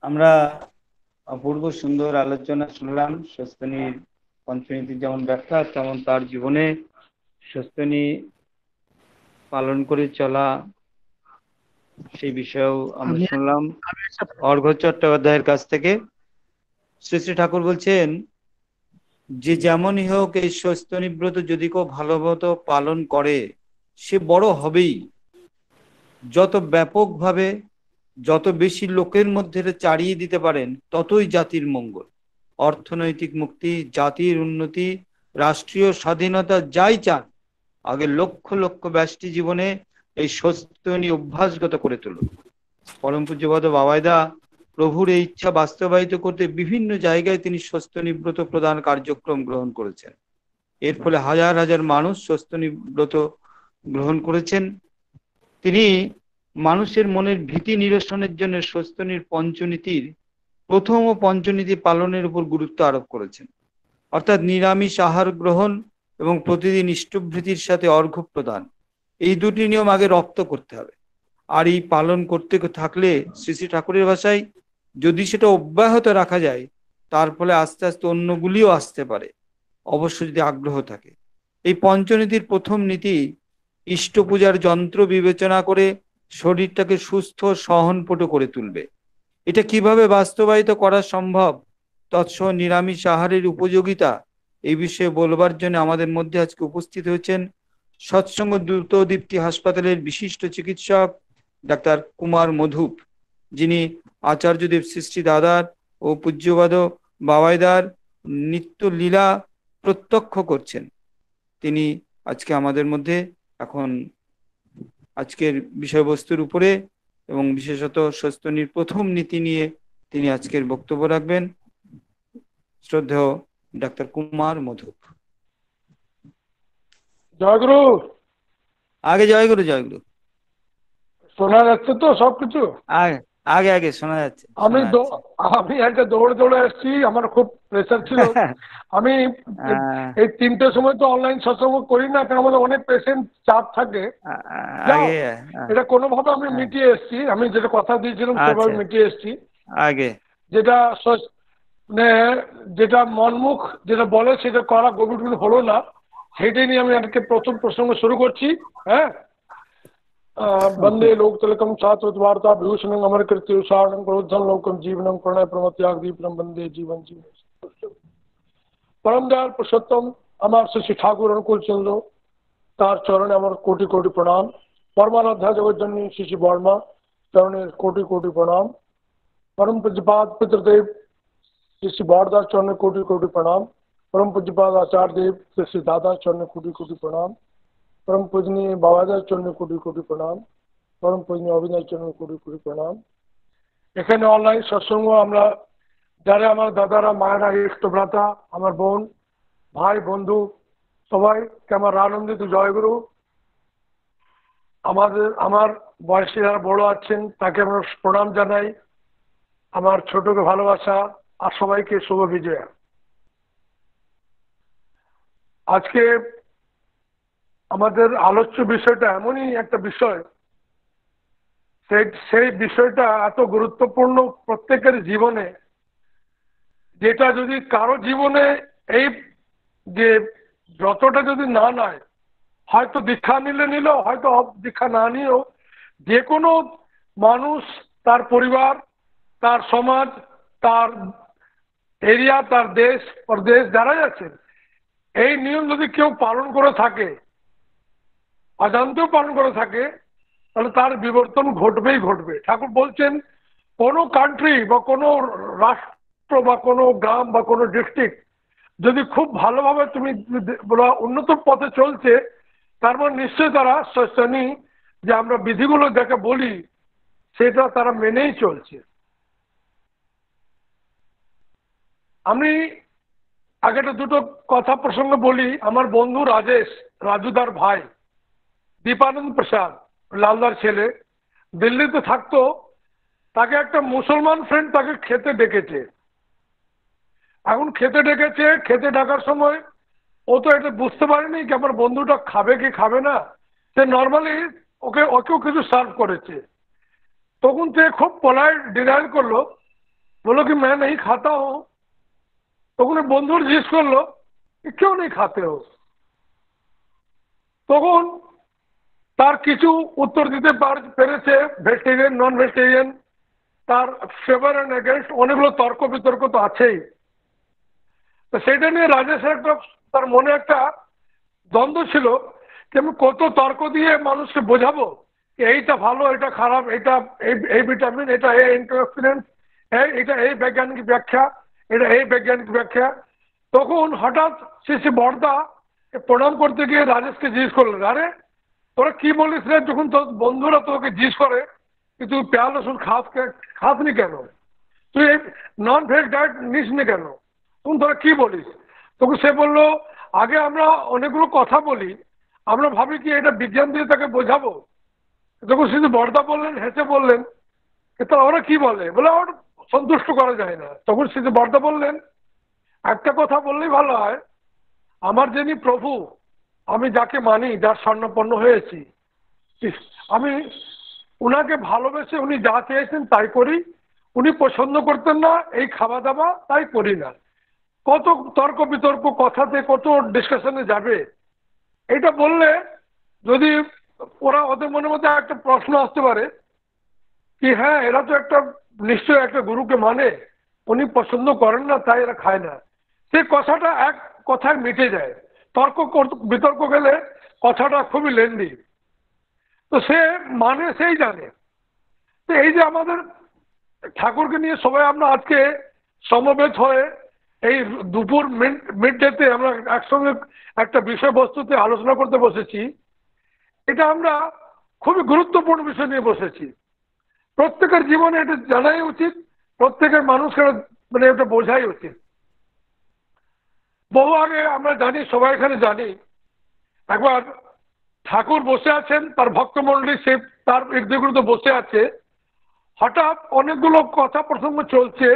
আমরা অপূর্ব সুন্দর আলোচনা শুনলাম। সস্তনীর পঞ্চনীতির যেমন ব্যাখ্যা, তেমন তার জীবনে সস্তনী পালন করে চলা সেই বিষয়েও আমরা আমি শুনলাম আমি একটা অর্ঘ্য চট্টোপাধ্যায়ের কাছ থেকে। শ্রী শ্রী ঠাকুর বলছেন যে যেমনই হোক এই সস্তনী ব্রত যদি কেউ ভালোমতো পালন করে সে বড় হবেই। যত ব্যাপকভাবে, যত বেশি লোকের মধ্যে এটা চাড়িয়ে দিতে পারেন ততই জাতির মঙ্গল, অর্থনৈতিক মুক্তি, জাতির উন্নতি, রাষ্ট্রীয় স্বাধীনতা যাই চান, আগে লক্ষ লক্ষ ব্যষ্টি জীবনে এই সস্তনী অভ্যাসগত করে তুলুন। পরম পূজ্যপাদ বাবাইদা প্রভুর এই ইচ্ছা বাস্তবায়িত করতে বিভিন্ন জায়গায় তিনি সস্তনী ব্রত প্রদান কার্যক্রম গ্রহণ করেছেন। এর ফলে হাজার হাজার মানুষ সস্তনী ব্রত গ্রহণ করেছেন। তিনি মানুষের মনের ভীতি নিরসনের জন্য সস্তনীর পঞ্চনীতির প্রথম ও পঞ্চনীতি পালনের উপর গুরুত্ব আরোপ করেছেন, অর্থাৎ নিরামিষ আহার গ্রহণ এবং প্রতিদিন ইষ্টভৃতির সাথে অর্ঘ্য প্রদান, এই দুটি নিয়ম আগে রপ্ত করতে হবে। আর এই পালন করতে থাকলে শ্রী শ্রী ঠাকুরের ভাষায় যদি সেটা অব্যাহত রাখা যায়, তার ফলে আস্তে আস্তে অন্যগুলিও আসতে পারে, অবশ্য যদি আগ্রহ থাকে। এই পঞ্চনীতির প্রথম নীতি ইষ্ট পূজার যন্ত্র বিবেচনা করে শরীরটাকে সুস্থ সহনপটু করে তুলবে। এটা কিভাবে বাস্তবায়িত করা সম্ভব, তৎসহ নিরামিষ আহারের উপযোগিতা, এই বিষয়ে বলবার জন্য আমাদের মধ্যে আজকে উপস্থিত হয়েছেন সৎসঙ্গ দ্রুতদীপ্তি হাসপাতালের বিশিষ্ট চিকিৎসক ডাক্তার কুমার মধুপ, যিনি আচার্যদেব সৃষ্টি দাদার ও পূজ্যবাদ বাবাইদার নিত্য লীলা প্রত্যক্ষ করছেন। তিনি আজকে আমাদের মধ্যে এখন আজকের বিষয়বস্তুর উপরে এবং বিশেষত সস্তনীর প্রথম নীতি নিয়ে তিনি আজকের বক্তব্য রাখবেন। শ্রদ্ধেয় ডাক্তার কুমার মধুপ। জয়গুরু। আগে জয়গুরু, জয়গুরু। শোনা যাচ্ছে তো সবকিছু? আগে আগে আগে শোনা যাচ্ছে, আমি শোনা যাচ্ছে। আমি একটা দৌড়ে দৌড়ে এসেছি, আমার খুব প্রেশার ছিল। আমি এই 3টের সময় তো অনলাইন সৎসঙ্গ করি না, কারণ আমাদের অনেক পেশেন্ট চাপ থাকে। যাও, আগে এটা কোনোভাবে আমি মিটিয়ে এসেছি। আমি যেটা কথা দিয়েছিলাম সেভাবে আচ্ছা, মিটিয়ে এসেছি। আগে যেটা মানে যেটা মনমুখ যেটা বলে সেটা করা গভীর হলো না, সেটাই নিয়ে আমি আজকে প্রথম প্রসঙ্গ শুরু করছি। হ্যাঁ, वंदे लोक तिलकम शाश्वत वार्ता भूषणं अमर कृत्य सारणं क्रोधं लोकम जीवनम प्रणय प्रमत्याग दीपनम वंदे जीवन जीवन। परम दयाल पुरुषोत्तम আমার শ্রী ঠাকুর অনুকূল চন্দ্র, তার চরণে আমার কোটি কোটি প্রণাম। পরমারাধ্যা জগজ্জননী শ্রী শ্রী বর্মা চরণের কোটি কোটি প্রণাম। परम पूज्यपाद पितृदेव श्री श्री बरदास चरण कोटि कोटि प्रणाम। परम पूज्यपाद आचार्य देव श्री श्री दादा चरण कोटि कोटि प्रणाम। परम पूजनीय बाबादास चरण कोटि कोटि प्रणाम। परम पूजनीय अविनाश चरण कोटि कोटि प्रणाम। এখানে অনলাইন সৎসঙ্গ আমরা যারা আমার দাদারা মায়েরা ইষ্টভ্রাতা আমার বোন ভাই বন্ধু সবাইকে আমার আনন্দিত জয়গুরু। আমার বয়সে যারা বড় আছেন তাকে আমরা প্রণাম জানাই, আমার ছোটকে ভালোবাসা আর সবাইকে শুভ বিজয়া। আজকে আমাদের আলোচ্য বিষয়টা এমনই একটা বিষয়, সেই বিষয়টা এত গুরুত্বপূর্ণ প্রত্যেকের জীবনে, যেটা যদি কারো জীবনে এই যে ব্রতটা যদি না নেয়, হয়তো দীক্ষা নিলে নিল, হয়তো দীক্ষা না নিয়েও যে কোনো মানুষ তার পরিবার তার সমাজ তার এরিয়া তার দেশ প্রদেশ যারাই আছেন এই নিয়ম যদি কেউ পালন করে থাকে, অজান্তেও পালন করে থাকে, তাহলে তার বিবর্তন ঘটবেই ঘটবে। ঠাকুর বলছেন কোনো কান্ট্রি বা কোনো রাষ্ট্র বা কোনো গ্রাম বা কোনো ডিস্ট্রিক্ট যদি খুব ভালোভাবে তুমি বলা উন্নত পথে চলছে, তার মানে নিশ্চয়ই তারা শনি যে আমরা বিধিগুলো যাকে বলি সেটা তারা মেনেই চলছে। আমি আগে দুটো কথা প্রসঙ্গ বলি। আমার বন্ধু রাজেশ, রাজুদার ভাই দীপানন্দ প্রসাদ, লালদার ছেলে, দিল্লিতে থাকতো। তাকে একটা মুসলমান ফ্রেন্ড তাকে খেতে ডেকেছে। এখন খেতে ডেকেছে, খেতে ডাকার সময় ও তো এটা বুঝতে পারেনি যে আমার বন্ধুটা খাবে কি খাবে না। সে নর্মালি ওকেও কিছু সার্ভ করেছে। তখন সে খুব পোলাইট ডিনাইল করলো बोलो कि मैं नहीं खाता हूँ। তখন ওই বন্ধুর জিজ্ঞেস করলো কেউ নেই খাতে হো। তখন তার কিছু উত্তর দিতে পেরেছে, ভেজিটেরিয়ান নন ভেজিটেরিয়ান, তার ফেভার অ্যান্ড এগেনস্ট অনেকগুলো তর্ক বিতর্ক তো আছেই। তো সেটা নিয়ে রাজেশের একটা, তার মনে একটা দ্বন্দ্ব ছিল যে আমি কত তর্ক দিয়ে মানুষকে বোঝাবো এইটা ভালো এটা খারাপ, এটা এই ভিটামিন, এটা এই অ্যান্টিঅক্সিডেন্ট, এটা এই বৈজ্ঞানিক ব্যাখ্যা, এটা এই বৈজ্ঞানিক ব্যাখ্যা। তখন হঠাৎ শ্রী বর্দা প্রণাম করতে গিয়ে রাজেশকে জিজ্ঞেস করলেন, আরে তোরা কি বলিস রে, যখন তোর বন্ধুরা তোকে জিজ্ঞেস করে कि तू प्याज लहसुन खास नहीं কেন, তুই নন ভেজ ডায়েট নিস নি কেন, তুমি তোরা কি বলিস? তখন সে বললো আগে আমরা অনেকগুলো কথা বলি, আমরা ভাবি কি এটা বিজ্ঞান দিয়ে তাকে বোঝাবো। তখন শুধু বর্দা বললেন, হেসে বললেন তা ওরা কি বলে, বলে ওর সন্তুষ্ট করা যায় না। তখন শুধু বর্দা বললেন একটা কথা বললেই ভালো হয়, আমার যিনি প্রভু, আমি যাকে মানি, যার স্বর্ণপন্ন হয়েছি, আমি উনাকে ভালোবেসে উনি যা চেয়েছেন তাই করি, উনি পছন্দ করতেন না এই খাওয়া দাওয়া, তাই করি না। কত তর্ক বিতর্ক কথাতে কত ডিসকাশনে যাবে। এটা বললে যদি ওরা ওদের মনের মধ্যে একটা প্রশ্ন আসতে পারে কি হ্যাঁ এরা তো একটা নিশ্চয় একটা গুরুকে মানে, উনি পছন্দ করেন না তাই এরা খায় না, সেই কথাটা এক কথায় মিটে যায়। তর্ক বিতর্ক গেলে কথাটা খুবই লেন্দি। তো সে মানে সেই জানে। তো এই যে আমাদের ঠাকুরকে নিয়ে সবাই আমরা আজকে সমবেত হয়ে এই দুপুর মিড ডেতে আমরা একসঙ্গে একটা বিষয়বস্তুতে আলোচনা করতে বসেছি, এটা আমরা খুবই গুরুত্বপূর্ণ বিষয় নিয়ে বসেছি। প্রত্যেকের জীবনে এটা জানাই উচিত, প্রত্যেকের মানুষকে মানে এটা বোঝাই উচিত। বহু আগে আমরা জানি, সবাই এখানে জানি, একবার ঠাকুর বসে আছেন, তার ভক্তমণ্ডলী সে তার ইর্দ বসে আছে, হঠাৎ অনেকগুলো কথা প্রসঙ্গ চলছে,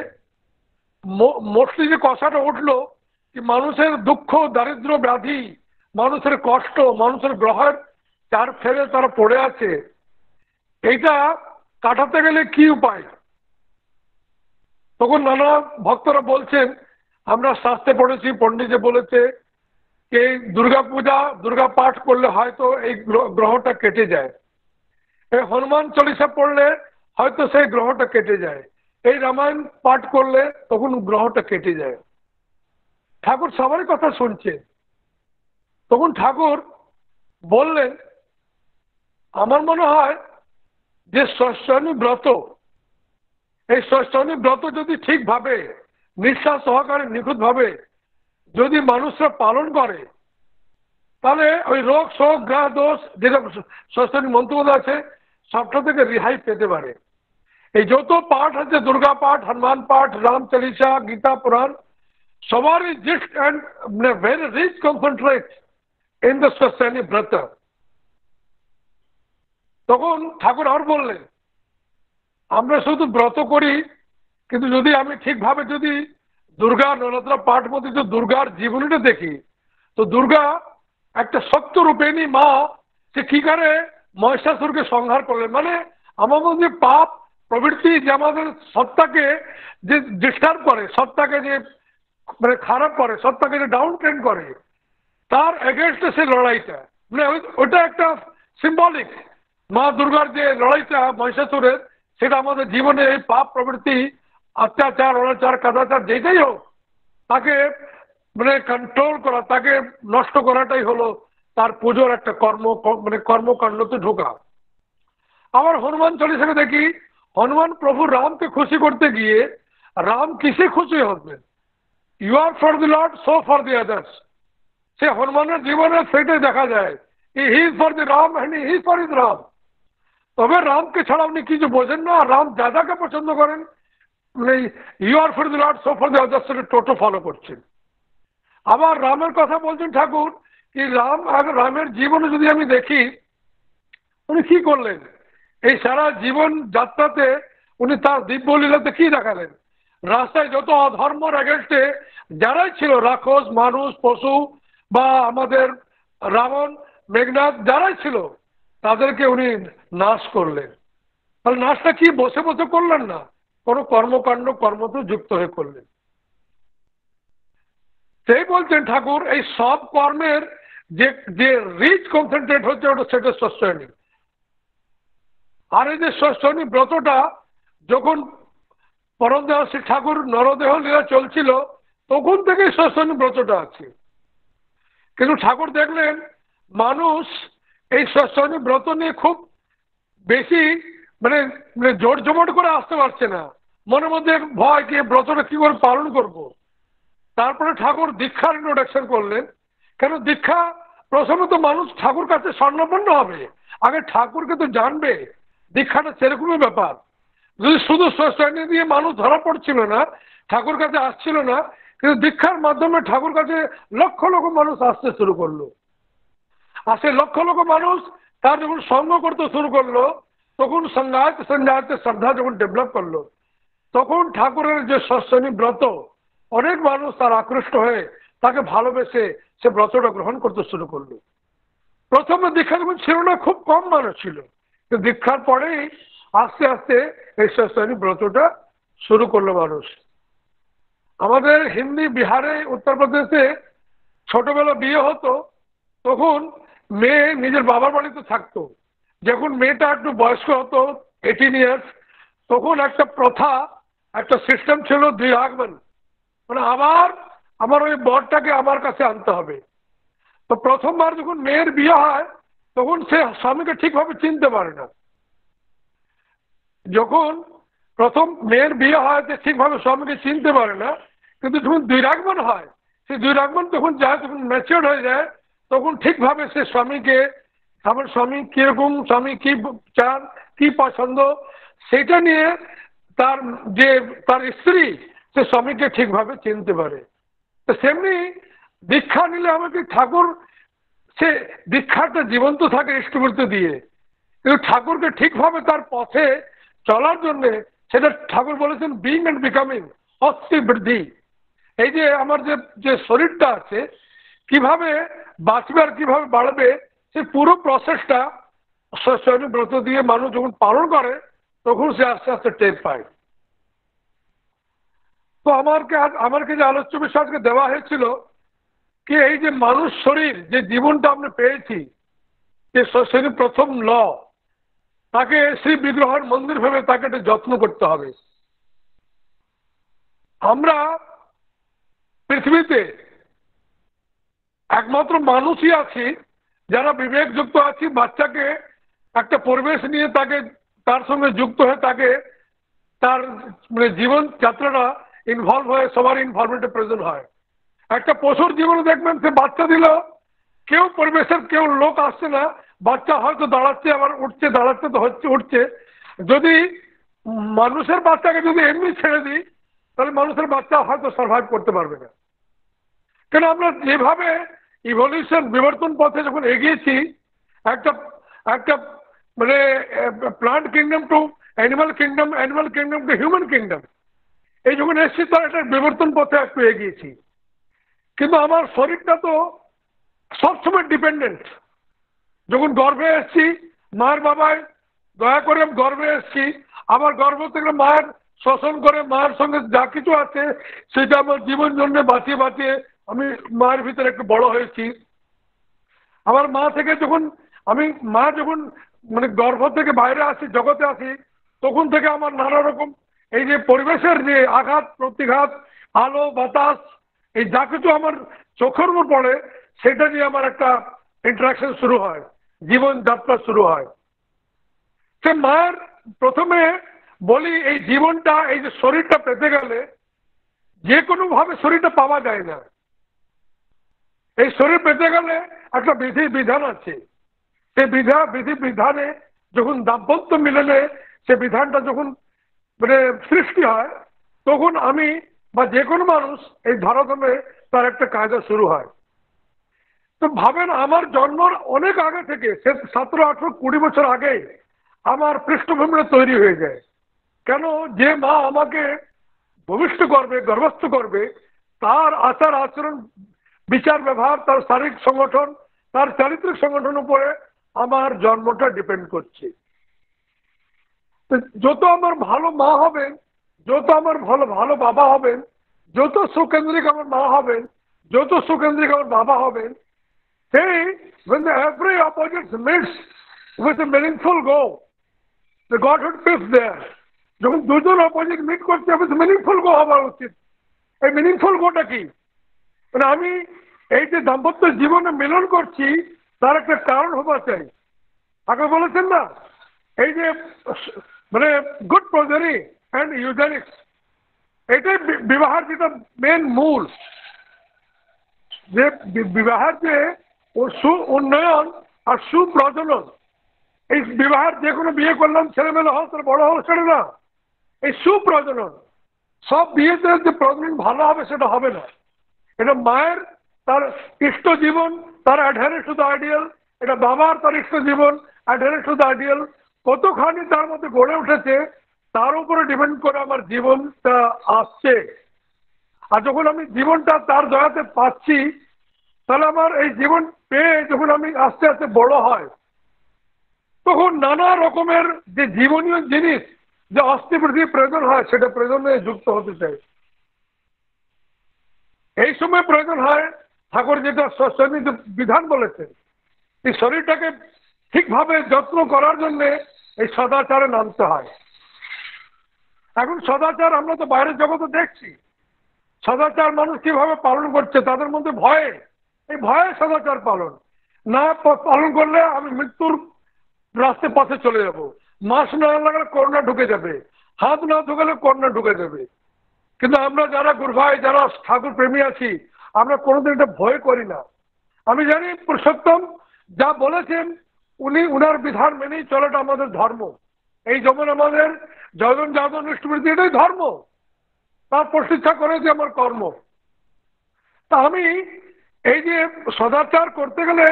মোস্টলি যে কথাটা উঠলো কি মানুষের দুঃখ দারিদ্র ব্যাধি, মানুষের কষ্ট, মানুষের গ্রহের চার ফেরে তারা পড়ে আছে, এইটা কাটাতে গেলে কি উপায়। তখন নানা ভক্তরা বলছেন আমরা শাস্ত্রে পড়েছি, পণ্ডিতে বলেছে এই দুর্গা পূজা দুর্গা পাঠ করলে হয়তো এই গ্রহটা কেটে যায়, এই হনুমান চল্লিশা পড়লে হয়তো সেই গ্রহটা কেটে যায়, এই রামায়ণ পাঠ করলে তখন গ্রহটা কেটে যায়। ঠাকুর সবারই কথা শুনছে। তখন ঠাকুর বললেন আমার মনে হয় যে ষষ্ঠী ব্রত, এই ষষ্ঠী ব্রত যদি ঠিকভাবে নিঃশ্বাস সহকারে নিখুঁতভাবে যদি মানুষরা পালন করে, তাহলে ওই রোগ শোক গ্রহ দোষ যেটা ষষ্ঠী মন্ত্র আছে সবটা থেকে রেহাই পেতে পারে। এই যত পাঠ আছে, দুর্গা পাঠ, হনুমান পাঠ, রাম চালিসা, গীতা পুরাণ, সবারই gist and very rich concentrate in the ষষ্ঠী ব্রত। তখন ঠাকুর আর বললেন আমরা শুধু ব্রত করি, কিন্তু যদি আমি ঠিকভাবে যদি দুর্গা নবরাত্র পাঠ মধ্যে যদি দুর্গার জীবনীটা দেখি, তো দুর্গা একটা সত্যরূপেণী মা, সে কি করে মহিষাসুরকে সংহার করলেন। মানে আমার মধ্যে পাপ প্রবৃত্তি যে আমাদের সত্তাকে যে ডিস্টার্ব করে, সত্তাকে যে মানে খারাপ করে, সত্তাকে যে ডাউন ট্রেন করে, তার এগেনস্টে সে লড়াইটা, মানে ওটা একটা সিম্বলিক। মা দুর্গার যে লড়াইটা মহিষাসুরের, সেটা আমাদের জীবনে এই পাপ প্রবৃত্তি, অত্যাচার অনাচার কাদাচার যেটাই হোক, তাকে মানে কন্ট্রোল করা, তাকে নষ্ট করাটাই হলো তার পুজোর একটা মানে কর্মকাণ্ডতে ঢোকা। আবার হনুমান চল্লিশাকে দেখি, হনুমান প্রভু রামকে খুশি করতে গিয়ে রাম কিসে খুশি হবেন, you are for the lord so for the others. সে হনুমানের জীবনে সেটাই দেখা যায়, he is for the Ram and he is for is Ram. তবে রামকে ছাড়া আপনি কিছু বোঝেন না, রাম দাদাকে পছন্দ করেন, মানে you are for the lord so for the others টোটো ফলো করছেন। আবার রামের কথা বলছেন ঠাকুর কি রামের জীবনে যদি আমি দেখি উনি কি করলেন, এই সারা জীবন যাত্রাতে উনি তার দিব্য লীলাতে কি দেখালেন। রাস্তায় যত অধর্মর এগেনস্টে যারাই ছিল, রাক্ষস মানুষ পশু বা আমাদের রাবণ মেঘনাথ যারাই ছিল, তাদেরকে উনি নাশ করলেন। তাহলে নাশটা কি বসে বসে করলেন না, কোনো কর্মকাণ্ড কর্মতে যুক্ত হয়ে করলেন। সেই বলছেন ঠাকুর এই সব কর্মের যে যে রিচ কনসেন্ট্রেট হচ্ছে ওটা সেটা ষষ্ঠয়নী। আর এই যে ষষ্ঠয়নী ব্রতটা যখন পরমদয়াল শ্রী ঠাকুর নরদেহ লীলা চলছিল তখন থেকেই ষষ্ঠয়নী ব্রতটা আছে। কিন্তু ঠাকুর দেখলেন মানুষ এই ষষ্ঠয়নী ব্রত নিয়ে খুব বেশি মানে মানে জোর জমট করে আসতে পারছে না, মনের মধ্যে ভয় কি ব্রতটা কি করে পালন করব। তারপরে ঠাকুর দীক্ষার ইন্ট্রোডাকশন করলেন। কেন দীক্ষা প্রথমে তো মানুষ ঠাকুর কাছে স্বর্ণপন্ন হবে, আগে ঠাকুরকে তো জানবে। দীক্ষাটা সেরকমই ব্যাপার। যদি শুধু ষষ্ঠয়নী দিয়ে মানুষ ধরা পড়ছিল না, ঠাকুর কাছে আসছিল না, কিন্তু দীক্ষার মাধ্যমে ঠাকুর কাছে লক্ষ লক্ষ মানুষ আসতে শুরু করলো। আর সেই লক্ষ লক্ষ মানুষ তার যখন সঙ্গ করতে শুরু করলো, তখন সঙ্গায়তে সঞ্জায়তে শ্রদ্ধা যখন ডেভেলপ করলো, তখন ঠাকুরের যে ষষ্ঠয়নী ব্রত অনেক মানুষ তার আকৃষ্ট হয়ে তাকে ভালোবেসে সে ব্রতটা গ্রহণ করতে শুরু করলো। প্রথমে দীক্ষা যখন ছিল না খুব কম মানুষ ছিল, কিন্তু দীক্ষার পরেই আস্তে আস্তে এই ষষ্ঠয়নী ব্রতটা শুরু করলো মানুষ। আমাদের হিন্দি বিহারে উত্তরপ্রদেশে ছোটবেলা বিয়ে হতো, তখন মেয়ে নিজের বাবার বাড়িতে থাকতো। যখন মেয়েটা একটু বয়স্ক হতো 18 ইয়ার্স, তখন একটা প্রথা একটা সিস্টেম ছিল দুই আগমন, মানে আবার আমার ওই বরটাকে আমার কাছে আনতে হবে। তো প্রথমবার যখন মেয়ের বিয়ে হয় তখন সে স্বামীকে ঠিকভাবে চিনতে পারে না। যখন প্রথম মেয়ের বিয়ে হয় সে ঠিকভাবে স্বামীকে চিনতে পারে না, কিন্তু যখন দুই আগমন হয় সেই দুই আগমন তখন যায়, তখন ম্যাচিওর হয়ে যায়, তখন ঠিকভাবে সে স্বামীকে, আমার স্বামী কিরকম, স্বামী কি চান, কি পছন্দ, সেটা নিয়ে তার যে তার স্ত্রী সে স্বামীকে ঠিকভাবে চিনতে পারে। তো সেমনি দীক্ষা নিলে আমাকে ঠাকুর সে দীক্ষাটা জীবন্ত থাকে ইষ্টবৃত্তি দিয়ে, কিন্তু ঠাকুরকে ঠিকভাবে তার পথে চলার জন্য সেটা ঠাকুর বলেছেন বিং অ্যান্ড বিকামিং অস্থি বৃদ্ধি। এই যে আমার যে যে শরীরটা আছে কিভাবে বাঁচবে আর কিভাবে বাড়বে, সে পুরো প্রসেসটা ষষ্ঠয়নী ব্রত দিয়ে মানুষ যখন পালন করে তখন সে আস্তে আস্তে টের পায়। তো আমাকে যে আলোচ্য বিষয় আজকে দেওয়া হয়েছিল কি এই যে মানুষ শরীর যে জীবনটা আমরা পেয়েছি, যে ষষ্ঠয়নী প্রথম ল, তাকে শ্রী বিগ্রহের মন্দির ভেবে তাকে একটা যত্ন করতে হবে। আমরা পৃথিবীতে একমাত্র মানুষই আছি যারা বিবেকযুক্ত আছি, বাচ্চাকে একটা পরিবেশ নিয়ে তাকে তার সঙ্গে যুক্ত হয়ে তাকে তার মানে জীবন যাত্রাটা ইনভলভ হয়ে সবার ইনভলভমেন্টে প্রয়োজন হয়। একটা পশুর জীবনে দেখবেন সে বাচ্চা দিল, কেউ পরিবেশের কেউ লোক আসছে না, বাচ্চা হয়তো দাঁড়াচ্ছে আবার উঠছে, দাঁড়াচ্ছে তো হচ্ছে উঠছে। যদি মানুষের বাচ্চাকে যদি এমনি ছেড়ে দিই তাহলে মানুষের বাচ্চা হয়তো সার্ভাইভ করতে পারবে না। কেন আমরা যেভাবে ইভলিউশন বিবর্তন পথে যখন এগিয়েছি, একটা একটা মানে plant kingdom two animal kingdom, animal kingdom two human kingdom, এই যখন এসেছি তার একটা বিবর্তন পথে একটু এগিয়েছি। কিন্তু আমার শরীরটা তো সবসময় ডিপেন্ডেন্ট। যখন গর্ভে এসেছি মায়ের বাবায় দয়া করে গর্ভে এসেছি, আবার গর্ভ থেকে মায়ের শোষণ করে মায়ের সঙ্গে যা কিছু আছে সেটা আমার জীবন জন্য বাঁচিয়ে বাঁচিয়ে আমি মায়ের ভিতরে একটু বড় হয়েছি। আমার মা থেকে যখন আমি মা যখন মানে গর্ভ থেকে বাইরে আসি, জগতে আসি, তখন থেকে আমার নানা রকম এই যে পরিবেশের যে আঘাত প্রতিঘাত, আলো বাতাস, এই যা কিছু আমার চোখের উপর পড়ে সেটা নিয়ে আমার একটা ইন্টারাকশন শুরু হয়, জীবন যাত্রা শুরু হয়। সে মায়ের প্রথমে বলি এই জীবনটা এই যে শরীরটা পেতে গেলে যে কোনো ভাবে শরীরটা পাওয়া যায় না। এই শরীর পেতে গেলে একটা বিধি বিধান আছে, সেই বিধি বিধানে যখন দাম্পত্য মিলনে সে বিধানটা যখন মানে সৃষ্টি হয়, তখন আমি বা যে কোনো মানুষ এই ধরাধামে তার একটা কায়দা শুরু হয়। তো ভাবেন আমার জন্মর অনেক আগে থেকে, সে 17, 18, 20 বছর আগে আমার পৃষ্ঠভূমিটা তৈরি হয়ে যায়। কেন, যে মা আমাকে ভূমিষ্ঠ করবে, গর্ভস্থ করবে, তার আচার আচরণ বিচার ব্যবহার, তার শারীরিক সংগঠন, তার চারিত্রিক সংগঠন উপরে আমার জন্মটা ডিপেন্ড করছে। যত আমার ভালো মা হবেন, যত আমার ভালো ভালো বাবা হবেন, যত সুকেন্দ্রিক আমার মা হবেন, যত সুকেন্দ্রিক আমার বাবা হবেন, সেই when the every opposites meets with a meaningful goal, the godhood is there. যখন দুজন অপোজিট মিট করছে হবে মিনিংফুল গো হওয়া উচিত। এই মিনিংফুল গোটা কি, মানে আমি এই যে দাম্পত্য জীবনে মিলন করছি তার একটা কারণ হওয়া চাই। আগে বলেছেন না, এই যে মানে গুড প্রোজেরি অ্যান্ড ইউজেনিক্স, এটাই বিবাহের যেটা মেন মূল, যে বিবাহের যে সু উন্নয়ন আর সুপ্রজনন। এই বিবাহের যে কোনো বিয়ে করলাম ছেলেমেলে হোক তার বড় হোক সেটা না, এই সুপ্রজনন। সব বিয়েতে যে প্রজনন ভালো হবে সেটা হবে না। এটা মায়ের তার ইষ্ট জীবন, তার অ্যাডহারেন্স টু দ্য আইডিয়াল, এটা বাবার তার ইষ্ট জীবন, অ্যাডহারেন্স টু দ্য আইডিয়াল, কতখানি তার মধ্যে গড়ে উঠেছে তার উপরে ডিপেন্ড করে আমার জীবনটা আসছে। আর যখন আমি জীবনটা তার দয়াতে পাচ্ছি, তাহলে আমার এই জীবন পেয়ে যখন আমি আস্তে আস্তে বড় হয়, তখন নানা রকমের যে জীবনীয় জিনিস যে অস্থি পৃথিবী প্রয়োজন হয় সেটা প্রয়োজনে যুক্ত হতে চাই। এই সময় প্রয়োজন হয় ঠাকুর যেটা সৈনিক বিধান বলেছেন, এই শরীরটাকে ঠিকভাবে যত্ন করার জন্য এই সদাচারে নামতে হয়। এখন সদাচার আমরা তো বাইরের জগতে দেখছি, সদাচার মানুষ কিভাবে পালন করছে, তাদের মধ্যে ভয়ে, এই ভয়ে সদাচার পালন না পালন করলে আমি মৃত্যুর রাস্তায় পথে চলে যাব। মাস্ক না লাগালে করোনা ঢুকে যাবে, হাত না ঢুকালে করোনা ঢুকে যাবে। কিন্তু আমরা যারা গুরুভাই, যারা ঠাকুর প্রেমী আছি, আমরা কোনোদিন এটা ভয় করি না। আমি জানি পুরুষোত্তম যা বলেছেন উনি উনার বিধান মেনেই চলাটা আমাদের ধর্ম। এই যেমন আমাদের যজন যাদব নিষ্ঠবৃত্তি এটাই ধর্ম, তার প্রতিষ্ঠা করে যে আমার কর্ম। তা আমি এই যে সদাচার করতে গেলে,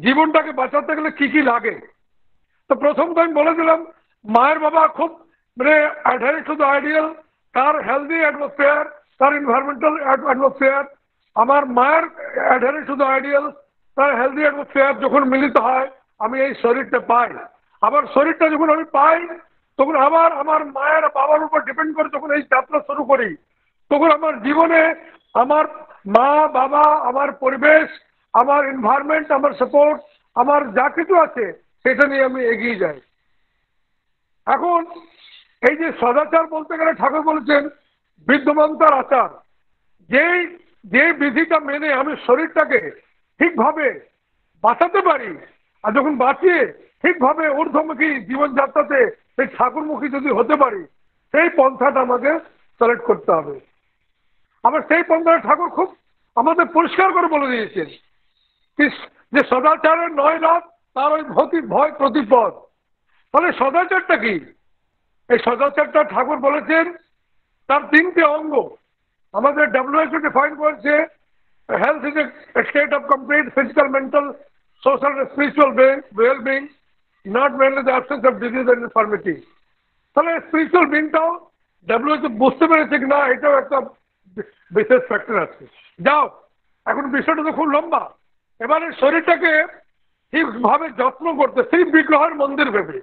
জীবনটাকে বাঁচাতে গেলে কি কি লাগে, তো প্রথম তো আমি বলে দিলাম মায়ের বাবা খুব মানে অ্যাডহারেন্স টু দ্য আইডিয়াল, তার হেলদি অ্যাটমসফিয়ার, তার এনভায়রনমেন্টাল অ্যাটমসফিয়ার, আমার মায়ের অ্যাডহারেন্স টু দ্য আইডিয়াল, তার হেলদি অ্যাটমসফিয়ার যখন মিলিত হয় আমি এই শরীরটা পাই। আবার শরীরটা যখন আমি পাই তখন আবার আমার মায়ের বাবার উপর ডিপেন্ড করে যখন এই যাত্রা শুরু করি, তখন আমার জীবনে আমার মা বাবা, আমার পরিবেশ, আমার এনভায়রনমেন্ট, আমার সাপোর্ট, আমার যা কিছু আছে সেটা নিয়ে আমি এগিয়ে যাই। এখন এই যে সদাচার বলতে গেলে ঠাকুর বলেছেন বিদ্যমান তার আচার, যেই যে বিধিটা মেনে আমি শরীরটাকে ঠিকভাবে বাঁচাতে পারি, আর যখন বাঁচিয়ে ঠিকভাবে ঊর্ধ্বমুখী জীবনযাত্রাতে সেই ঠাকুরমুখী যদি হতে পারি, সেই পন্থাটা আমাকে সিলেক্ট করতে হবে। আবার সেই পন্থাটা ঠাকুর খুব আমাদের পরিষ্কার করে বলে দিয়েছেন যে সদাচারের 9 রাত তার ওই ভয় প্রতিপদ। তাহলে সদাচারটা কি? এই সদাচারটা ঠাকুর বলেছেন তার 3টে অঙ্গ। আমাদের WHO ডিফাইন করেছে health is a state of complete physical, mental, social, spiritual wellbeing, not mainly the absence of disease and infirmity. তাহলে স্পিরিচুয়াল বিংটাও WHO বুঝতে পেরেছে কিনা এটাও একটা বিশেষ ফ্যাক্টর আছে। যাও, এখন বিষয়টা তো খুব লম্বা। এবারে শরীরটাকে ঠিকভাবে যত্ন করতে, সেই বিগ্রহের মন্দির ভেবে,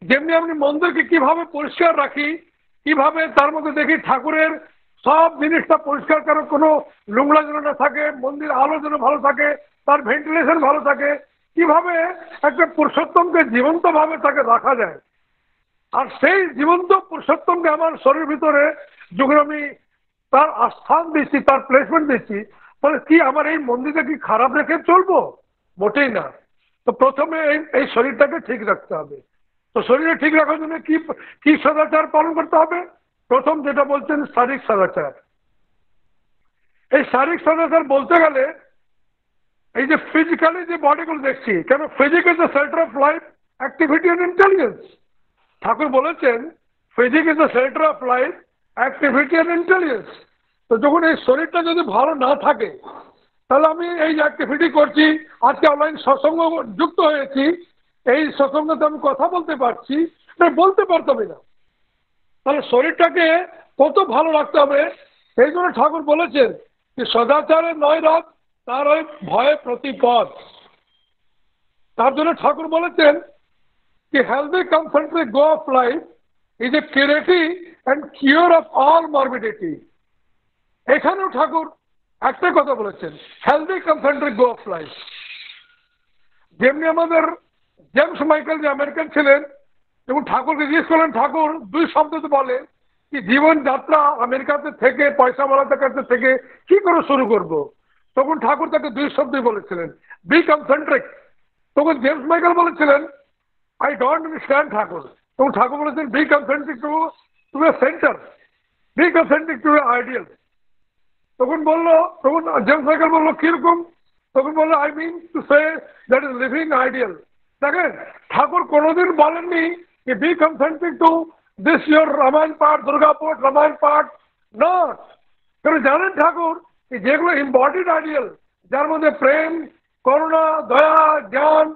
যেমনি আপনি মন্দিরকে কিভাবে পরিষ্কার রাখি, কিভাবে তার মধ্যে দেখি ঠাকুরের সব জিনিসটা পরিষ্কার করে, কোনো নোংরা যেন না থাকে, মন্দির আলো যেন ভালো থাকে, তার ভেন্টিলেশন ভালো থাকে, কিভাবে একটা পুরুষোত্তমকে জীবন্তভাবে তাকে রাখা যায়। আর সেই জীবন্ত পুরুষোত্তমকে আমার শরীরের ভিতরে যখন আমি তার আস্থান দিচ্ছি, তার প্লেসমেন্ট দিচ্ছি, তাহলে কি আমার এই মন্দিরটা কি খারাপ রেখে চলবো? মোটেই না। তো প্রথমে এই শরীরটাকে ঠিক রাখতে হবে। তো শরীরে ঠিক রাখার জন্য কি কি সদাচার পালন করতে হবে? প্রথম যেটা বলছেন শারীরিক সদাচার। এই শারীরিক সদাচার বলতে গেলে এই যে ফিজিক্যালি যে বডিগুলো দেখছি, কেন physique is the centre of life, activity and intelligence. ঠাকুর বলেছেন physique is the centre of life, activity and intelligence. তো যখন এই শরীরটা যদি ভালো না থাকে, তাহলে আমি এই যে অ্যাক্টিভিটি করছি, আজকে অনলাইন সৎসঙ্গ যুক্ত হয়েছি, এই সৎসঙ্গতে আমি কথা বলতে পারছি, বলতে পারতামই না। তাহলে শরীরটাকে কত ভালো রাখতে হবে। সেই জন্য ঠাকুর বলেছেন যে সদাচারের 9 রাত তার ওই ভয়ে প্রতিপদ। তার জন্য ঠাকুর বলেছেন कि healthy concentric go of life is a curative and cure of all morbidity. এখানেও ঠাকুর একটা কথা বলেছেন, healthy concentric go of life. যেমনি আমাদের জেমস মাইকেল যে আমেরিকান ছিলেন, এবং ঠাকুরকে জিজ্ঞেস করলেন, ঠাকুর দুই শব্দতে বলে কি জীবন যাত্রা আমেরিকাতে থেকে পয়সাওয়ালাদের কাছে থেকে কি করে শুরু করব? তখন ঠাকুর তাকে দুই শব্দই বলেছিলেন, বি কনসেন্ট্রিক। তখন জেমস মাইকেল বলেছিলেন, আই ডোন্ট আন্ডারস্ট্যান্ড ঠাকুর। তখন ঠাকুর বলেছেন, be concentric to a centre, be concentric to a ideal. তখন জেমস মাইকেল বললো কিরকম? তখন বললো, I mean to say that is living ideal. দেখেন, ঠাকুর কোনোদিন বলেননি যে be concentric to this your Ramayana পাঠ, দুর্গাপুর রামায়ণ পাঠ, না। কারণ জানেন ঠাকুর যেগুলো ইম্বডিড আইডিয়াল, যার মধ্যে প্রেম, করুণা, দয়া, জ্ঞান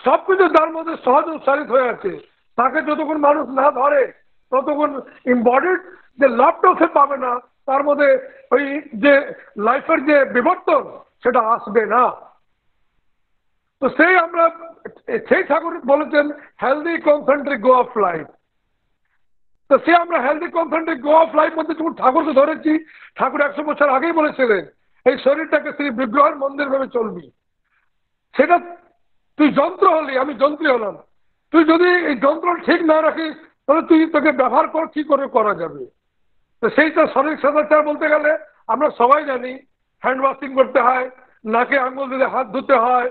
সবকিছু তার মধ্যে সহজ উচ্চারিত হয়ে আছে, তাকে যতক্ষণ মানুষ না ধরে ততক্ষণ ইম্বডিড যে লাভটা সে পাবে না, তার মধ্যে ওই যে লাইফের যে বিবর্তন সেটা আসবে না। তো সেই ঠাকুর বলেছেন healthy concentric go of life. তো আমরা healthy concentric go of life মধ্যে যখন ঠাকুরকে ধরেছি, ঠাকুর 100 বছর আগেই বলেছিলেন এই শরীরটাকে শ্রী বিগ্রহের মন্দির ভাবে চলবি। সেটা তুই যন্ত্র হলি, আমি যন্ত্রী হলাম। তুই যদি এই যন্ত্র ঠিক না রাখিস তাহলে তোকে ব্যবহার কি করে করা যাবে? তো সেইটা শারীরিক সদাচার বলতে গেলে আমরা সবাই জানি, হ্যান্ড ওয়াশিং করতে হয়, নাকে আঙুল দিলে হাত ধুতে হয়,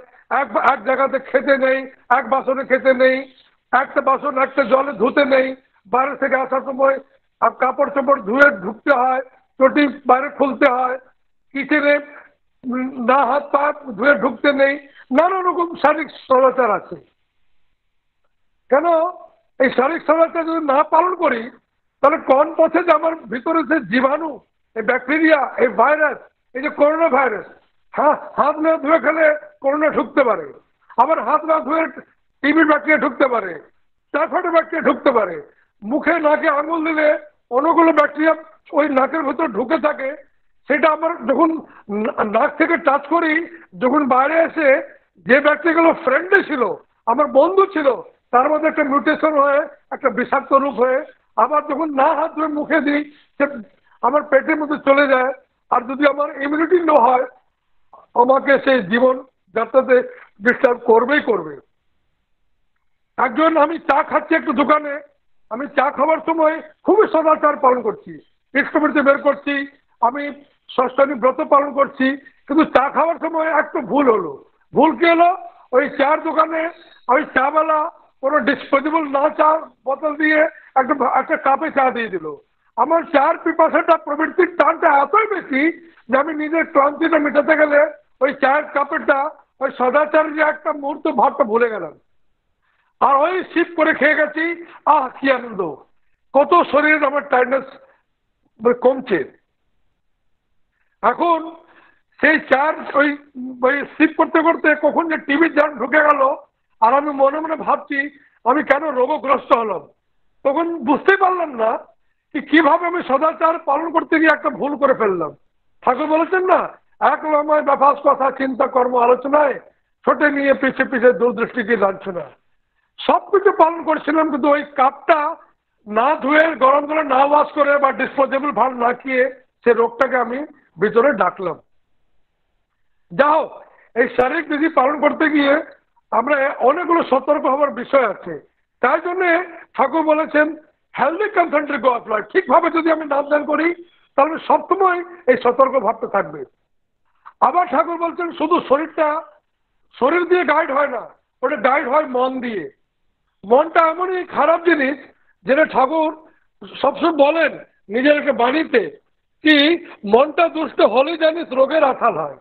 এক জায়গাতে খেতে নেই, এক বাসনে খেতে নেই, একটা বাসন একটা জলে ধুতে নেই, বাইরে থেকে আসার সময় কাপড় চোপড় ধুয়ে ঢুকতে হয়, চটি বাইরে খুলতে হয়, কিচেনে না হাত পা ধুয়ে ঢুকতে নেই, নানা রকম শারীরিক সদাচার আছে। কেন এই শারীরিক সদাচার যদি না পালন করি তাহলে কোন পথে যে আমার ভিতরে যে জীবাণু, এই ব্যাকটেরিয়া, এই ভাইরাস, এই যে করোনা ভাইরাস, হাত না ধুয়ে খেলে করোনা ঢুকতে পারে, আবার হাত না ধুয়ে টিবি ব্যাকটেরিয়া ঢুকতে পারে, টাইফয়েড ব্যাকটেরিয়া ঢুকতে পারে, মুখে নাকে আঙুল দিলে অনেকগুলো ব্যাকটেরিয়া ওই নাকের ভেতর ঢুকে থাকে, সেটা আমার যখন নাক থেকে টাচ করি, যখন বাইরে এসে যে ব্যাকটেরিয়াগুলো ফ্রেন্ডলি ছিল, আমার বন্ধু ছিল, তার মধ্যে একটা মিউটেশন হয়ে একটা বিষাক্ত রূপ হয়ে আবার যখন না হাত ধুয়ে মুখে দিই সে আমার পেটের মধ্যে চলে যায়। আর যদি আমার ইমিউনিটি লো হয় আমাকে সেই জীবন যাত্রাতে ডিস্টার্ব করবেই করবে। আমি চা খাচ্ছি একটু দোকানে, আমি চা খাওয়ার সময় খুবই সদাচার পালন করছি, ইষ্টবৃত্তি বের করছি, আমি ষষ্ঠানী ব্রত পালন করছি, কিন্তু চা খাওয়ার সময় একটু ভুল হলো। ভুল কি হলো? ওই চার দোকানে ওই চাওয়ালা কোনো ডিসপোজেবল না চা বোতল দিয়ে একটা কাপে চা দিয়ে দিল। আমার চার পিপাসাটা প্রবৃত্তির টানটা এতই বেশি যে আমি নিজের ক্লান্তিটা মেটাতে গেলে ওই চায়ের কাপেরটা ওই সদাচারের যে একটা মুহূর্ত ভাবটা ভুলে গেলাম, আর ওই সিপ করে খেয়ে গেছি। কি আনন্দ! কত শরীরে আমার টায়ার্ডনেস কমছে। এখন সেই চার ওই সিপ করতে করতে কখন যে টিভির জান ঢুকে গেল, আর আমি মনে মনে ভাবছি আমি কেন রোগগ্রস্ত হলাম। তখন বুঝতেই পারলাম না কিভাবে আমি সদাচার পালন করতে গিয়ে একটা ভুল করে ফেললাম। ঠাকুর বলেছেন না, এক লমায় ব্যাপাস কথা চিন্তা কর্ম আলোচনায় ছোটে নিয়ে পিছিয়ে পিছিয়ে দূরদৃষ্টি কি লাঞ্ছনা। সবকিছু পালন করছিলাম, কিন্তু ওই কাপটা না ধুয়ে গরম করে না ওয়াশ করে বা ডিসপোজেবল ভাব না খেয়ে সে রোগটাকে আমি ভিতরে ডাকলাম। যাও, এই শারীরিক বিধি পালন করতে গিয়ে আমরা অনেকগুলো সতর্ক হওয়ার বিষয় আছে। তাই জন্যে ঠাকুর বলেছেন healthy concentric go of life. ঠিকভাবে যদি আমি নাম ধ্যান করি তাহলে সবসময় এই সতর্ক ভাবটা থাকবে। আবার ঠাকুর বলছেন শুধু শরীর দিয়ে গাইড হয় না, ওটা গাইড হয় মন দিয়ে। মনটা এমনই খারাপ জিনিস যেটা ঠাকুর সবসময় বলেন নিজেরকে বাণীতে কি মনটা দুষ্ট হলে জানিস রোগের আথাল হয়।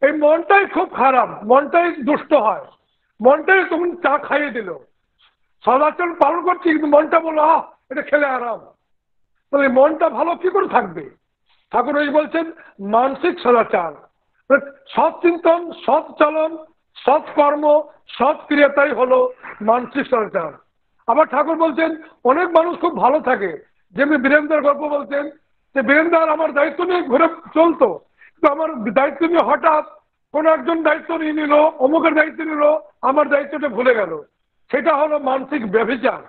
এই মনটাই খুব খারাপ, মনটাই দুষ্ট হয়, মনটাই তখন চা খাইয়ে দিল। সদাচরণ পালন করছি কিন্তু মনটা বললো এটা খেলে আরাম, তাহলে মনটা ভালো কি করে থাকবে? ঠাকুর ওই বলছেন মানসিক সদাচার, সৎ চিন্তন, সৎ চলন, সৎ কর্ম, সৎ ক্রিয়াটাই হলো মানসিক সদাচার। আবার ঠাকুর বলছেন অনেক মানুষ খুব ভালো থাকে, যেমনি বীরেন্দ্রের গল্প বলছেন যে বীরেন্দ্র আমার দায়িত্ব নিয়ে ঘুরে চলতো, কিন্তু আমার দায়িত্ব নিয়ে হঠাৎ কোনো একজন দায়িত্ব নিয়ে নিল, অমুকের দায়িত্ব নিল, আমার দায়িত্বটা ভুলে গেল। সেটা হলো মানসিক ব্যভিচার।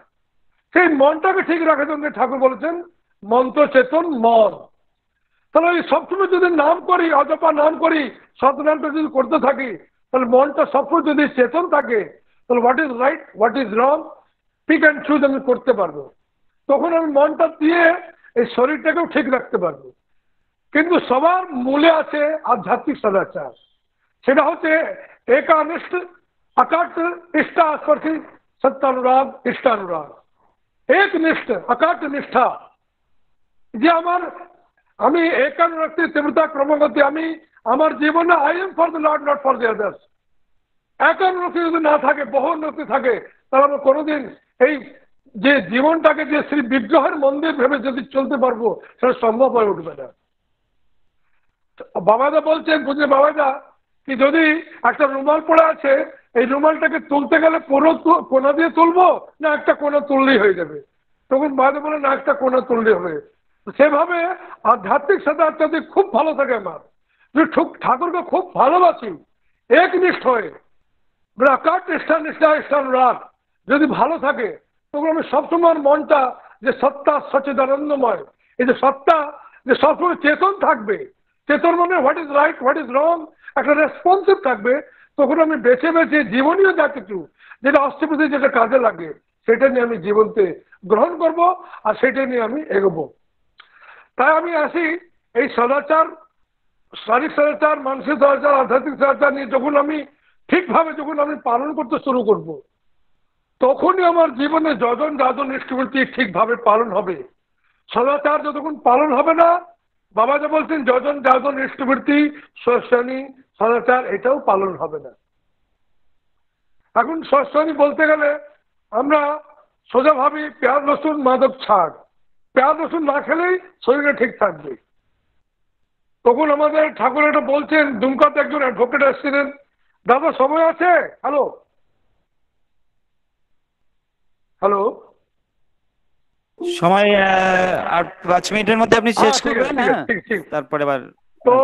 সেই মনটাকে ঠিক রাখার জন্য ঠাকুর বলেছেন মন্ত্র চেতন মন। তাহলে ওই সবসময় যদি নাম করি, অজপা নাম করি, সতনামটা যদি করতে থাকি, তাহলে মনটা সবসময় যদি চেতন থাকে, তাহলে what is right what is wrong pick and choose আমি করতে পারবো। তখন আমি মনটা দিয়ে এই শরীরটাকেও ঠিক রাখতে পারবো। কিন্তু সবার মূলে আছে আধ্যাত্মিক সদাচার। সেটা হচ্ছে একানিষ্ঠ अकट निष्ठा स्पर्शी सत्यानुराग इष्टानुराग। एकनिष्ठ अकट निष्ठा যে আমার আমি একানুরক্তি তীব্রতা ক্রমাগতি আমি আমার জীবনে I am for the lord not for the others. একানুরক্তি যদি না থাকে, বহুন্নতি থাকে, তাহলে আমরা কোনোদিন এই যে জীবনটাকে যে শ্রী বিগ্রহের মন্দির ভেবে যদি চলতে পারবো সেটা সম্ভব হয়ে উঠবে না। বাবাদা বলছেন বুঝলে বাবাদা কি যদি একটা রুমাল পড়ে আছে, এই রুমালটাকে তুলতে গেলে পুরো কোনা দিয়ে তুলবো না একটা কোনা তুললেই হয়ে যাবে? তখন বাবাদা বলে না একটা কোনা তুললেই হবে। সেভাবে আধ্যাত্মিক সদাচার যদি খুব ভালো থাকে, আমার যদি ঠাকুরকে খুব ভালোবাসি একনিষ্ঠ হয়ে, আকার নিষ্ঠা নিষ্ঠা ইষ্টানুরাগ যদি ভালো থাকে, তখন আমি সবসময় মনটা যে সত্তা সচ্চিদানন্দময়, এই যে সত্তা যে সবসময় চেতন থাকবে, চেতন মানে what is right what is রং একটা রেসপন্সিভ থাকবে, তখন আমি বেছে বেছে জীবনীয় যা কিছু যেটা অষ্টপ্রতি যেটা কাজে লাগে সেটা নিয়ে আমি জীবনতে গ্রহণ করব আর সেটা নিয়ে আমি এগোবো। তাই আমি আসি এই সদাচার, শারীরিক সদাচার, মানসিক সদাচার, আধ্যাত্মিক সদাচার নিয়ে যখন আমি ঠিকভাবে যখন আমি পালন করতে শুরু করব, তখনই আমার জীবনে যজন যাজন ইষ্টবৃত্তি ঠিকভাবে পালন হবে। সদাচার যতক্ষণ পালন হবে না, বাবা যা বলছেন যজন যাজন ইষ্টবৃত্তি শ্রেণী সদাচার এটাও পালন হবে না। এখন শ্রেণী বলতে গেলে আমরা সোজা ভাবি পেঁয়াজ রসুন মাদক ছাড়, পেঁয়াজ রসুন না খেলেই শরীরে ঠিক থাকবে। তখন আমাদের ঠাকুর এটা বলছেন, দুমকাতে একজন অ্যাডভোকেট এসেছিলেন, দাদা সময় আছে? হ্যালো হ্যালো সময় আর 5 মিনিটের মধ্যে আপনি শেষ ঠিক আছে করবেন। ঠিক হ্যাঁ, আছে ঠিক ঠিক। তারপরে আবার তো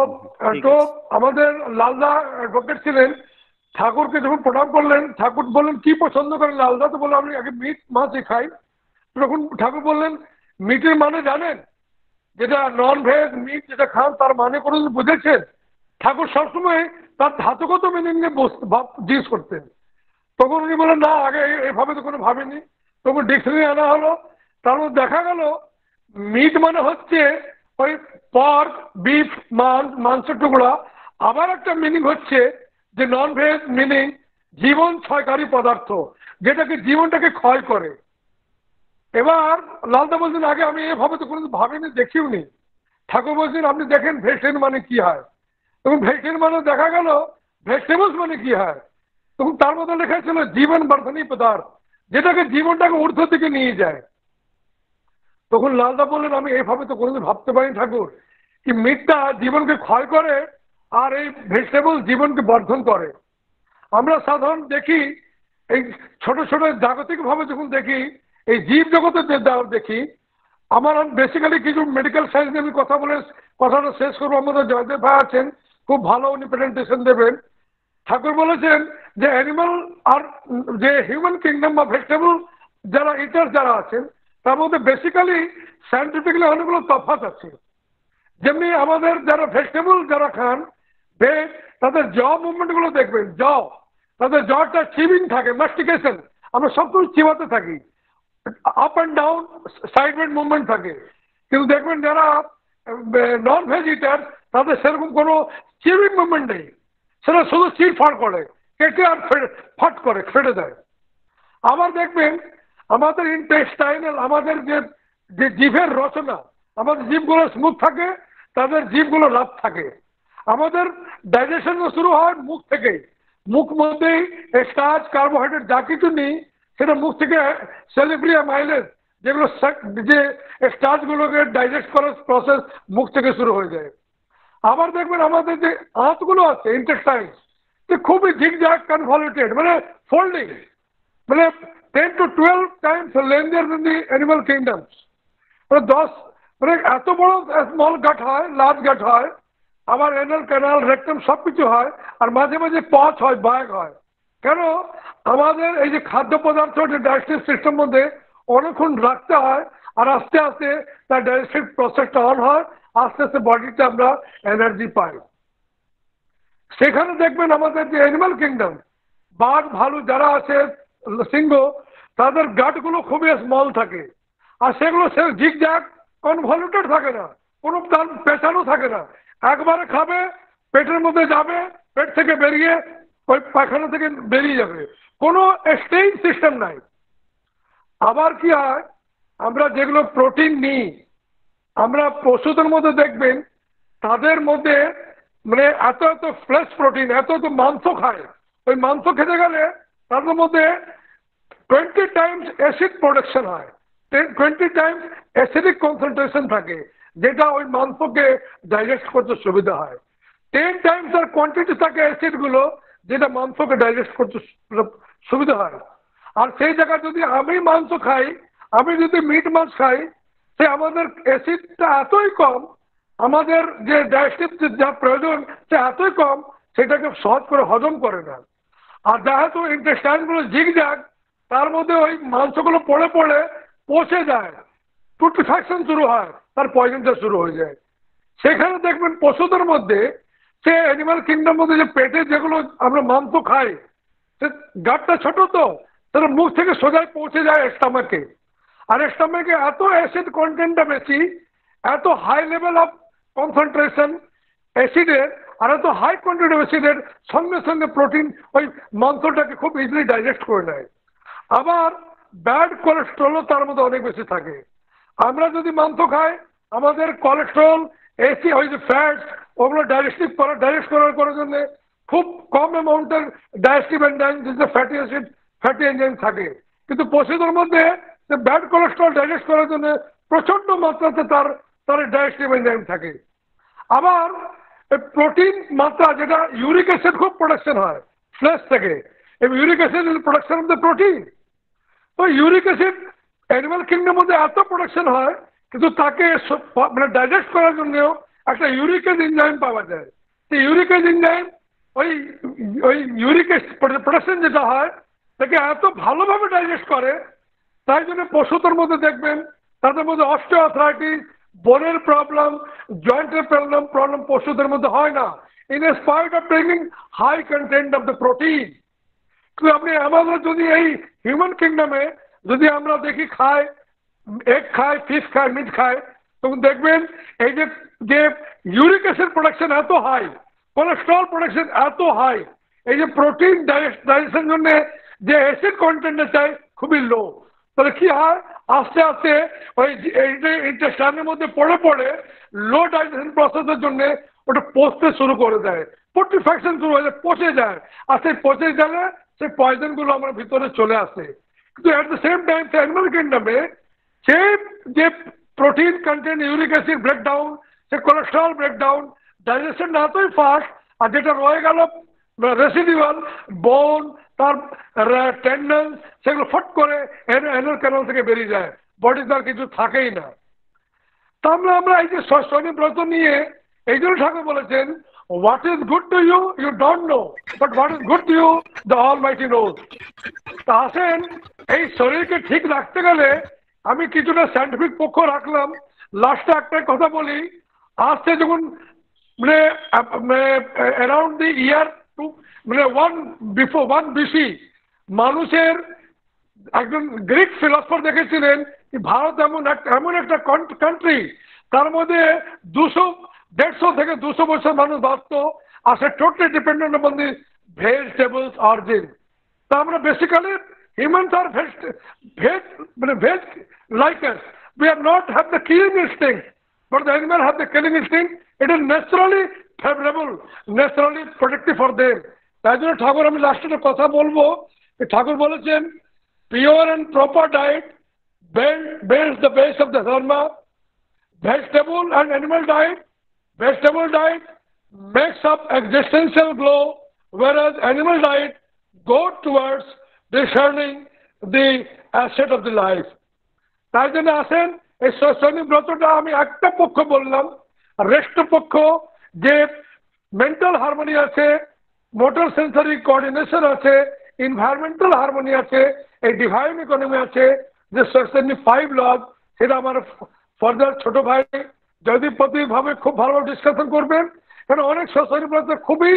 ঠিক তো আছে। আমাদের লালদা অ্যাডভোকেট ছিলেন, ঠাকুরকে যখন প্রণাম করলেন, ঠাকুর বললেন কি পছন্দ করেন লালদা? তো বললাম আমি আগে মিট মাছই খাই। তখন ঠাকুর বললেন মিটের মানে জানেন? যেটা নন ভেজ মিট যেটা খান তার মানে কোনো বুঝেছেন? ঠাকুর সবসময় তার ধাতুগত মিনিং নিয়ে জিজ্ঞেস করতেন। তখন উনি বললেন না আগে এভাবে তো কোনো ভাবিনি। তখন ডিকশনারি আনা হলো, তার মধ্যে দেখা গেল মিট মানে হচ্ছে ওই পর্ক বিফ মাংসের টুকরা। আবার একটা মিনিং হচ্ছে যে নন ভেজ মিনিং জীবন ক্ষয়কারী পদার্থ, যেটাকে জীবনটাকে ক্ষয় করে। এবার লালদা বলছেন আগে আমি এভাবে তো কোনো ভাবিনি দেখিও নি। ঠাকুর বলছেন আপনি দেখেন ভেজিটেরিয়ান মানে কি হয়। তখন ভেজিটেরিয়ান মানে দেখা গেল ভেজিটেবলস মানে কি হয়। তখন তার মধ্যে লেখা ছিল জীবন বর্ধনী পদার্থ, যেটাকে জীবনটাকে ঊর্ধ্ব দিকে নিয়ে যায়। তখন লালদা বললেন আমি এইভাবে তো কোনোদিন ভাবতে পারিনি ঠাকুর, কি মিটটা জীবনকে ক্ষয় করে আর এই ভেজিটেবল জীবনকে বর্ধন করে। আমরা সাধারণ দেখি এই ছোট ছোট জাগতিক ভাবে যখন দেখি এই জীব জগতের যে দেখি, আমার বেসিক্যালি কিছু মেডিকেল সায়েন্স নিয়ে আমি কথা বলে কথাটা শেষ করবো। আমাদের জয়দেব ভাই আছেন, খুব ভালো উনি প্রেজেন্টেশন দেবেন। ঠাকুর বলেছেন যে অ্যানিমাল আর যে হিউম্যান কিংডম বা ভেজিটেবল যারা ইটার যারা আছেন তার মধ্যে বেসিক্যালি সায়েন্টিফিক্যালি অনেকগুলো তফাৎ আছে। যেমনি আমাদের যারা ভেজিটেবল যারা খান তাদের জ মুভমেন্ট গুলো দেখবেন, তাদের জটা চিবিং থাকে, মাস্টিকেশন, আমরা সবসময় চিবাতে থাকি, up and down sideways movement থাকে। কিন্তু দেখবেন যারা নন ভেজ ইটার তাদের সেরকম কোনো চিবিং মুভমেন্ট নেই, সেটা শুধু চিরফাড় করে, কেটে আর ফট করে ফেটে দেয়। আবার দেখবেন আমাদের ইন্টেস্টাইনাল আমাদের যে যে জিভের রচনা, আমাদের জিভগুলো স্মুথ থাকে, তাদের জিভগুলো রাফ থাকে। আমাদের ডাইজেশন শুরু হয় মুখ থেকে, মুখ মধ্যেই স্টার্চ কার্বোহাইড্রেট যা কিছু নেই সেটা মুখ থেকে সেলিব্রিয়া মাইলেজ যেগুলো যে স্টার্চগুলোকে ডাইজেস্ট করার প্রসেস মুখ থেকে শুরু হয়ে যায়। আবার দেখবেন আমাদের যে আঁতগুলো আছে ইন্টেস্টাইন খুবই ঝিকঝাক কনভলিউটেড, মানে ফোল্ডিং, মানে 10 to 12 times lengthier than the animal kingdoms। মানে 10 মানে এত বড় স্মল গাট হয়, লার্জ গাট হয়, আবার এনাল ক্যানাল রেকটাম সব কিছু হয়, আর মাঝে মাঝে পচ হয়, বায়াগ হয়। কেন? আমাদের এই যে খাদ্য পদার্থ যে ডাইজেস্টিভ সিস্টেম মধ্যে অনেকক্ষণ রাখতে হয়, আর আস্তে আস্তে তার ডাইজেস্টিভ প্রসেসটা অন হয়, আস্তে আস্তে বডিতে আমরা এনার্জি পাই। সেখানে দেখবেন আমাদের যে অ্যানিমাল কিংডম, বাঘ ভালু যারা আছে, সিংহ, তাদের গাটগুলো খুবই স্মল থাকে, আর সেগুলো সে জিগজ্যাগ কনভলিউটেড থাকে না, কোনো তার পেঁচানো থাকে না, একবারে খাবে, পেটের মধ্যে যাবে, পেট থেকে বেরিয়ে ওই পায়খানা থেকে বেরিয়ে যাবে, কোনো স্টেইন সিস্টেম নাই। আবার কি হয়, আমরা যেগুলো প্রোটিন নিই, আমরা পশুদের মধ্যে দেখবেন তাদের মধ্যে মানে এত এত ফ্লেশ প্রোটিন, এত এত মাংস খায়, ওই মাংস খেতে গেলে তাদের মধ্যে 20 টাইমস অ্যাসিড প্রোডাকশন হয়, 20 টাইমস অ্যাসিডিক কনসেন্ট্রেশন থাকে, যেটা ওই মাংসকে ডাইজেস্ট করতে সুবিধা হয়। 10 টাইমস আর কোয়ান্টিটি থাকে অ্যাসিডগুলো, যেটা মাংসকে ডাইজেস্ট করতে সুবিধা হয়। আর সেই জায়গায় যদি আমি মাংস খাই, আমি যদি মিট মাছ খাই, সে আমাদের অ্যাসিডটা এতই কম, আমাদের যে ডাইজেস্টিভ যা প্রয়োজন সে এতই কম, সেটাকে সহজ করে হজম করে না। আর যেহেতু ইন্টেস্টাইনগুলো জিগজ্যাগ, তার মধ্যে ওই মাংসগুলো পড়ে পড়ে পচে যায়, পুট্রিফ্যাকশন শুরু হয়, তার পয়জনটা শুরু হয়ে যায়। সেখানে দেখবেন পশুদের মধ্যে, সে অ্যানিমাল কিংডম মধ্যে যে পেটে যেগুলো আমরা মাংস খাই, সে গাটটা ছোট, তো সেটা মুখ থেকে সোজাই পৌঁছে যায় স্টমাকে, আর স্টমাকে এত অ্যাসিড কন্টেন্টটা বেশি, এত হাই লেভেল অফ কনসেন্ট্রেশন অ্যাসিডের, আর এত হাই কোয়ান্টিটি অ্যাসিডের সঙ্গে সঙ্গে প্রোটিন ওই মাংসটাকে খুব ইজিলি ডাইজেস্ট করে নেয়। আবার ব্যাড কোলেস্ট্রলও তার মধ্যে অনেক বেশি থাকে। আমরা যদি মাংস খাই, আমাদের কোলেস্ট্রল, এসি, ওই যে ফ্যাট, ওগুলো ডাইজেস্ট করার জন্য খুব কম অ্যামাউন্টের ডাইজেস্টিভ এনজাইম, যে ফ্যাটি অ্যাসিড, ফ্যাটি এনজাইম থাকে। কিন্তু পশুদের মধ্যে ব্যাড কোলেস্ট্রল ডাইজেস্ট করার জন্য প্রচন্ড মাত্রাতে তার তার ডাইজেস্টিভ এনজাইম থাকে। আবার প্রোটিন মাত্রা, যেটা ইউরিক অ্যাসিড খুব প্রোডাকশন হয় ফ্লেশ থেকে, এবং uric acid is production of the protein. তো ইউরিক অ্যাসিড অ্যানিমাল কিংডমের মধ্যে এত প্রোডাকশন হয়, কিন্তু তাকে মানে ডাইজেস্ট করার জন্যও একটা ইউরিকেজ এনজাইম পাওয়া যায়। সেই ইউরিকেজ এনজাইম, ওই ওই ইউরিক প্রোডাকশন যেটা হয়, তাকে এত ভালোভাবে ডাইজেস্ট করে, তাই জন্য পশুদের মধ্যে দেখবেন তাদের মধ্যে অস্টিওআর্থ্রাইটিস, বোনের প্রবলেম, জয়েন্টের প্রবলেম পশুদের মধ্যে হয় না, in spite of taking high content of the protein. কিন্তু আপনি আমাদের যদি এই হিউম্যান কিংডমে যদি আমরা দেখি খাই, এগ খায়, ফিশ খায়, মিট খায়, তখন দেখবেন এই যে ইউরিক অ্যাসিড প্রোডাকশন এত হাই, কোলেস্ট্রল প্রোডাকশন এত হাই, এই যে প্রোটিন ডাইজেশন জন্য যে অ্যাসিড কন্টেন্টটা চাই খুবই লো। তাহলে কি হয়, আস্তে আস্তে ওই ইন্টেস্টাইনের মধ্যে পড়ে পড়ে লো ডাইজেশন প্রসেসের জন্য ওটা পচতে শুরু করে দেয়, পুট্রিফ্যাকশন শুরু হয়ে যায়, পচে যায়, আর সেই পচে গেলে সেই পয়জনগুলো আমার ভিতরে চলে আসে। কিন্তু at the same time animal কিংডমে সেই যে protein content, uric acid breakdown, সে কোলেস্ট্রল ব্রেকডাউন, ডাইজেশন না এতই ফাস্ট, আর যেটা রয়ে গেল রেসিডিউয়াল বোন, তার টেন্ডন, সেগুলো ফট করে অ্যানাল ক্যানাল থেকে বেরিয়ে যায়, বডিতে আর কিছু থাকেই না। তাহলে আমরা এই যে শনিব্রত নিয়ে এই জন্য ঠাকুর বলেছেন, what is good to you you don't know, but what is good to you the almighty knows. তা আসেন, এই শরীরকে ঠিক রাখতে গেলে আমি কিছুটা সায়েন্টিফিক পক্ষ রাখলাম, লাস্টে একটা কথা বলি। আসছে যখন মানে অ্যারাউন্ড দি ইয়ার টু, মানে 1 BC, মানুষের একজন গ্রিক ফিলসফার দেখেছিলেন যে ভারত এমন একটা কান্ট্রি, তার মধ্যে 150 থেকে 200 বছর মানুষ বাঁচত, আর সে totally dependent on the vegetables origin. তা আমরা basically humans are veg like us. We are not have the killing instinct, but the animal have the killing instinct. It is naturally favorable, naturally protective for them. তাই জন্য ঠাকুর, আমি লাস্টে একটা কথা বলবো, ঠাকুর বলেছেন pure and proper diet builds the base of the dharma. Vegetable and animal diet, vegetable diet makes up existential glow, whereas animal diet go towards discerning the asset of the life. তাই জন্য আসেন, এই শনি ব্রতটা আমি একটা পক্ষ বললাম, আর rest পক্ষ যে মেন্টাল হারমোনি আছে, মোটর সেন্সরি কোঅর্ডিনেশন আছে, এনভায়রনমেন্টাল হারমোনি আছে, এই ডিভাইন ইকোনমি আছে, যে সস্তেনিক 5 লজ, সেটা আমার ফার্দার ছোট ভাই জয়দীপপতি ভাবে খুব ভালোভাবে ডিসকাশন করবেন। কারণ অনেক সস্তেনিক ব্রত খুবই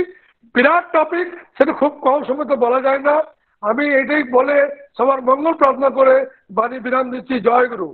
বিরাট টপিক, সেটা খুব কম সময়তে বলা যায় না। আমি এটাই বলে সবার মঙ্গল প্রার্থনা করে বাণী বিরাম দিচ্ছি। জয় গুরু।